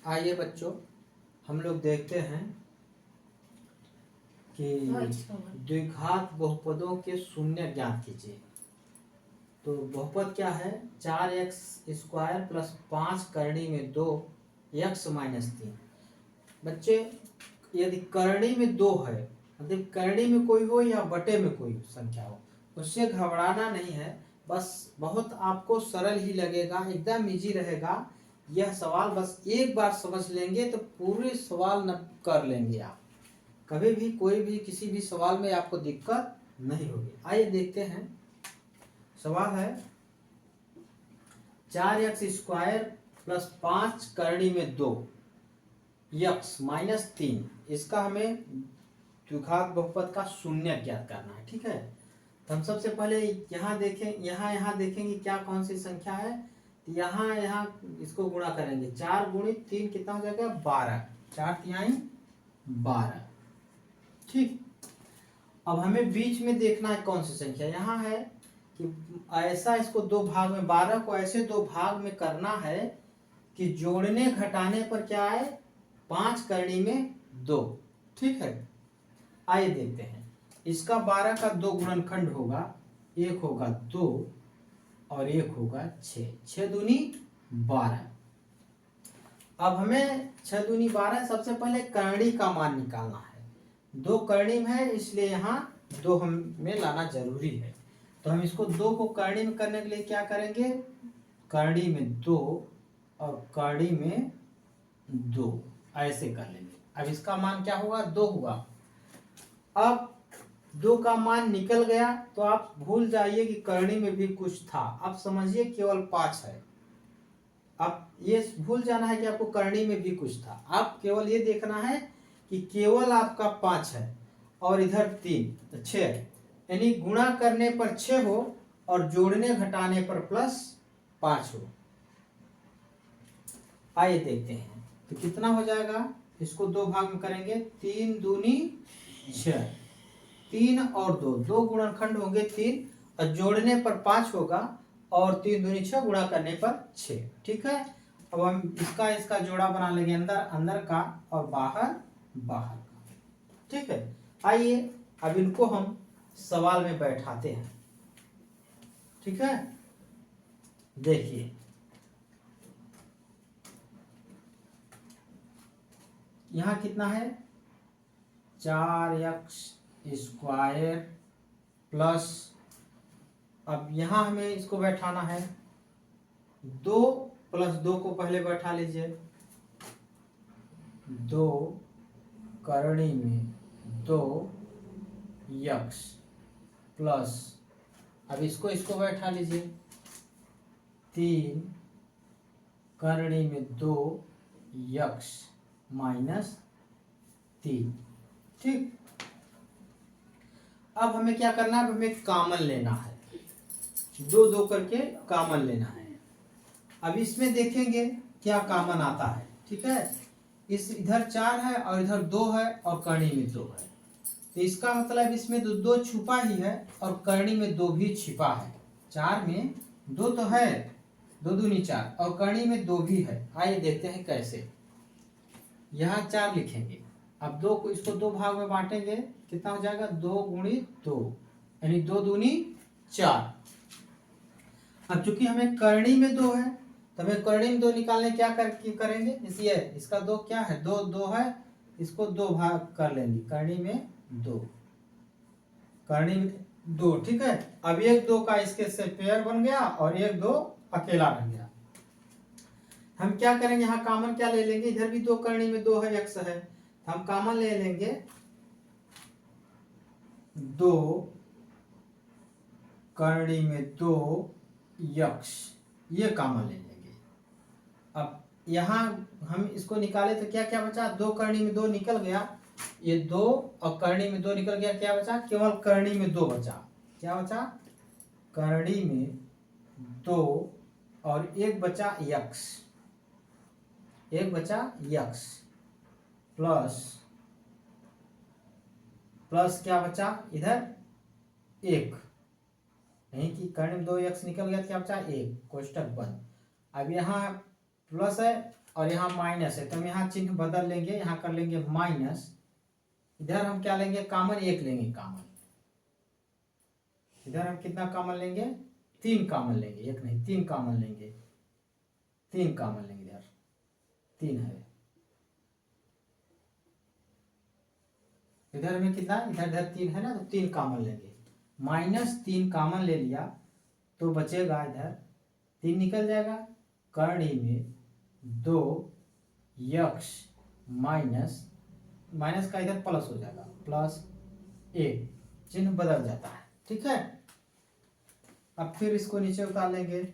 आइए बच्चों, हम लोग देखते हैं कि द्विघात बहुपदों के शून्य ज्ञात कीजिए। तो बहुपद क्या है? 4x² प्लस 5 करणी में 2 x माइनस 3। बच्चे, यदि करणी में 2 है, मतलब करणी में कोई हो या बटे में कोई संख्या हो, उससे घबराना नहीं है। बस बहुत आपको सरल ही लगेगा, एकदम इजी रहेगा यह सवाल। बस एक बार समझ लेंगे तो पूरे सवाल न कर लेंगे आप। कभी भी कोई भी किसी भी सवाल में आपको दिक्कत नहीं होगी। आइए देखते हैं। सवाल है 4x² प्लस 5 करणी में 2 x माइनस 3। इसका हमें द्विघात बहुपद का शून्य ज्ञात करना है। ठीक है, तो हम सबसे पहले यहाँ देखें, यहाँ देखेंगे क्या कौन सी संख्या है। यहाँ इसको गुणा करेंगे। 4 गुणित 3 कितना हो जाएगा? 12। 4 तिहाई 12। ठीक, अब हमें बीच में देखना है कौन सी संख्या। यहाँ है कि ऐसा इसको दो भाग में, 12 को ऐसे दो भाग में करना है कि जोड़ने घटाने पर क्या आए? 5 करणी में 2। ठीक है, आइए देखते हैं। इसका 12 का 2 गुणनखंड होगा, एक होगा 2 और एक होगा 6। 6 दूनी 12। अब हमें 6 दूनी 12, सबसे पहले करणी का मान निकालना है। 2 करणी में है, इसलिए यहाँ 2 हमें लाना जरूरी है। तो हम इसको 2 को करणी में करने के लिए क्या करेंगे? करणी में 2 और करणी में 2 ऐसे कर लेंगे। अब इसका मान क्या होगा? 2 हुआ। अब 2 का मान निकल गया तो आप भूल जाइए कि करणी में भी कुछ था। अब समझिए केवल 5 है। अब ये भूल जाना है कि आपको करणी में भी कुछ था। आप केवल ये देखना है कि केवल आपका 5 है और इधर 3 तो 6 है। यानी गुणा करने पर 6 हो और जोड़ने घटाने पर प्लस 5 हो। आइए देखते हैं तो कितना हो जाएगा। इसको 2 भाग में करेंगे। 3 दूनी 6, 3 और 2, 2 गुणनखंड होंगे 3 और जोड़ने पर 5 होगा और 3 दूनी 6 गुणा करने पर 6। ठीक है, अब हम इसका जोड़ा बना लेंगे, अंदर अंदर का और बाहर बाहर का। ठीक है, आइए अब इनको हम सवाल में बैठाते हैं। ठीक है, देखिए यहाँ कितना है? 4x² प्लस, अब यहाँ हमें इसको बैठाना है 2 प्लस 2 को पहले बैठा लीजिए। 2 करणी में 2 x प्लस, अब इसको बैठा लीजिए 3 करणी में 2 x माइनस 3। ठीक, अब हमें क्या करना है? अब हमें कॉमन लेना है, 2 करके कॉमन लेना है। अब इसमें देखेंगे क्या कॉमन आता है। ठीक है, इस इधर 4 है और इधर 2 है और करणी में 2 है, तो इसका मतलब इसमें 2 छुपा ही है और करणी में 2 भी छिपा है। 4 में 2 तो है, 2 दूनी 4 और करणी में 2 भी है। आइए देखते हैं कैसे। यहाँ 4 लिखेंगे। अब 2 को, इसको 2 भाग में बांटेंगे, कितना हो जाएगा? 2 गुणित 2 यानी 2 दूनी 4। अब चूंकि हमें करणी में 2 है तो हमें करणी में 2 निकालने क्या करेंगे? इसलिए इसका 2 क्या है? 2 है, इसको 2 भाग कर लेंगे। करणी में 2, करणी में 2। ठीक है, अब एक 2 का इसके से पेयर बन गया और एक 2 अकेला रह गया। हम क्या करेंगे? यहाँ कॉमन क्या ले लेंगे? इधर भी 2 करणी में 2 है, x है, हम कॉमन ले लेंगे 2 करणी में 2 x, ये कॉमन ले लेंगे। अब यहाँ हम इसको निकाले तो क्या क्या बचा? 2 करणी में 2 निकल गया, ये 2 और करणी में 2 निकल गया। क्या बचा? केवल करणी में 2 बचा। क्या बचा? करणी में 2 और एक बचा x, एक बचा x प्लस क्या बचा? इधर 1, नहीं कि करणी में 2 x निकल गया, क्या बचा? 1, कोष्टक बंद। अब यहाँ प्लस है और यहाँ माइनस है, तो हम यहाँ चिन्ह बदल लेंगे, यहाँ कर लेंगे माइनस। इधर हम क्या लेंगे, कॉमन 1 लेंगे कॉमन। इधर हम कितना कॉमन लेंगे, 3 कॉमन लेंगे, 1 नहीं 3 कॉमन लेंगे, 3 कॉमन लेंगे। इधर 3 है, इधर में कितना, इधर 3 है ना, तो 3 कॉमन लेंगे। -3 कॉमन ले लिया तो बचेगा इधर 3 निकल जाएगा, करणी में 2 यक्स माइनस, माइनस का इधर प्लस हो जाएगा, +1, चिन्ह बदल जाता है। ठीक है, अब फिर इसको नीचे उतार लेंगे,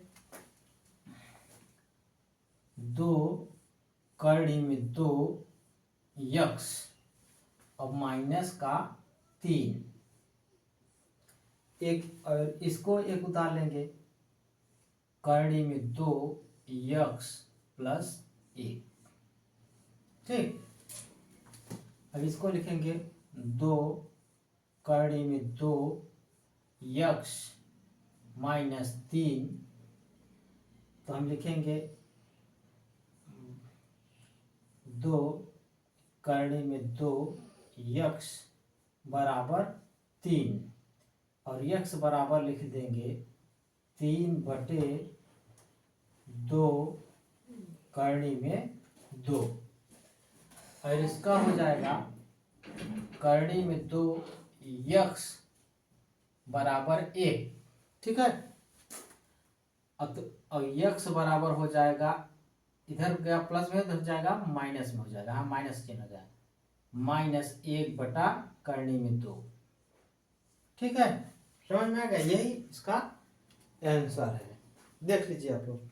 2 करणी में 2 यक्स और माइनस का 3, एक और इसको एक उतार लेंगे, करणी में 2 यक्स +1। ठीक, अब इसको लिखेंगे 2 करणी में 2 यक्स -3, तो हम लिखेंगे 2 करणी में 2 यक्स बराबर 3, और यक्स बराबर लिख देंगे 3/2 करणी में 2, और इसका हो जाएगा करणी में 2 यक्स बराबर 1। ठीक है, अब और यक्स बराबर हो जाएगा, इधर गया प्लस में, उधर जाएगा माइनस में हो जाएगा, हाँ माइनस चिन्ह हो जाएगा, -1 करणी में 2। ठीक है, समझ में आ गया, यही इसका आंसर है, देख लीजिए आप लोग।